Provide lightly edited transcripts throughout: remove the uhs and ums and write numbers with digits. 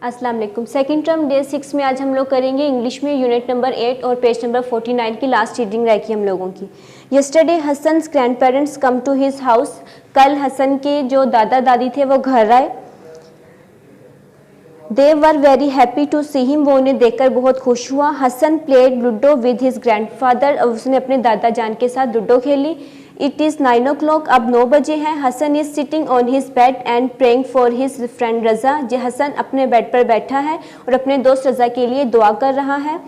अस्सलाम वालेकुम। Second term day 6 में आज हम लोग करेंगे इंग्लिश में यूनिट नंबर 8 और पेज नंबर 49 की लास्ट रीडिंग रहेगी हम लोगों की। Yesterday Hassan's grandparents come to his house. कल हसन के जो दादा दादी थे वो घर आए। They were very happy to see him, वो उन्हें देखकर बहुत खुश हुआ। Hasan played ludo with his grandfather, उसने अपने दादा जान के साथ लूडो खेली। इट इज़ 9 o'clock, अब 9 बजे हैं। Hasan is sitting on his bed and praying for his friend Raza, जे हसन अपने बेड पर बैठा है और अपने दोस्त रज़ा के लिए दुआ कर रहा है।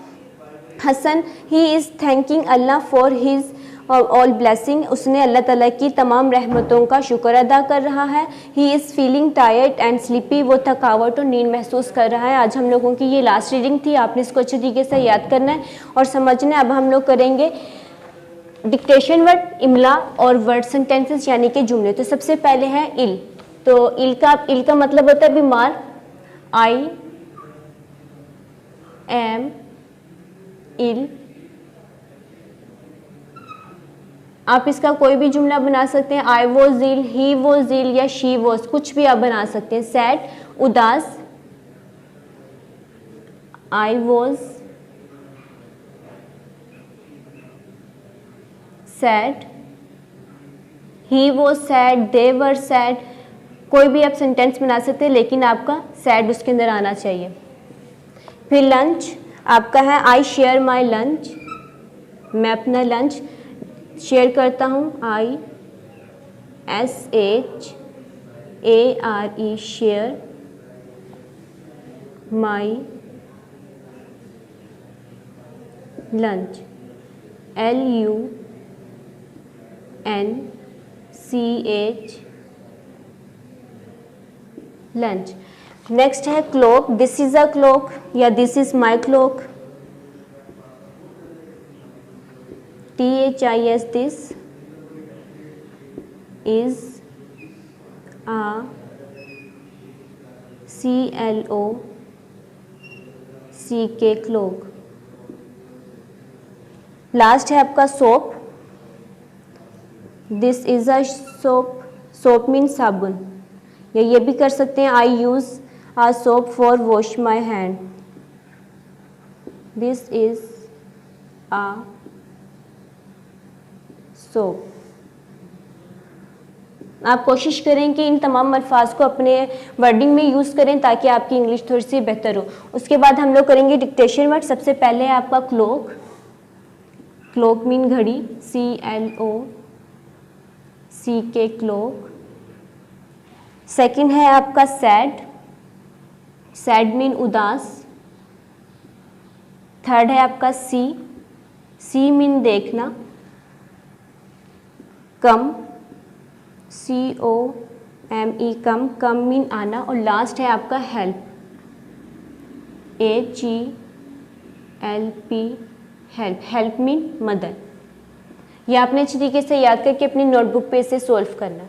Hassan he is thanking Allah for his all blessing, उसने अल्लाह ताला की तमाम रहमतों का शुक्र अदा कर रहा है। He is feeling tired and sleepy, वो थकावट और नींद महसूस कर रहा है। आज हम लोगों की ये लास्ट रीडिंग थी, आपने इसको अच्छे तरीके से याद करना है और समझना है। अब हम लोग करेंगे डिक्टेशन वर्ड, इमला और वर्ड सेंटेंसेस यानी कि जुमले। तो सबसे पहले है इल। तो इल का मतलब होता है बीमार। I am ill. आप इसका कोई भी जुमला बना सकते हैं। I was ill, he was ill या शी वॉज, कुछ भी आप बना सकते हैं। सैड उदास। I was sad, he was sad, they were sad. कोई भी आप सेंटेंस बना सकते हैं लेकिन आपका सैड उसके अंदर आना चाहिए। फिर लंच आपका है आई शेयर माई लंच, मैं अपना लंच शेयर करता हूँ। I SHARE share, my lunch LUNCH lunch. Next है clock. This is a clock या this is my clock. THIS, this is a CLOCK clock. Last है आपका soap. This is a soap, soap mean साबुन, या ये भी कर सकते हैं I use a soap for wash my hand. This is a soap. आप कोशिश करें कि इन तमाम अल्फाज को अपने वर्डिंग में यूज़ करें ताकि आपकी इंग्लिश थोड़ी सी बेहतर हो। उसके बाद हम लोग करेंगे डिक्टेशन वर्ड। सबसे पहले है आपका क्लॉक। क्लॉक मीन घड़ी, CLOCK क्लॉक। सेकंड है आपका सैड, सैड मीन उदास। थर्ड है आपका सी मीन देखना। कम, COME कम, कम मीन आना। और लास्ट है आपका help, HELP help, help mean मदद। ये आपने अच्छी तरीके से याद करके अपनी नोटबुक पे इसे सॉल्व करना।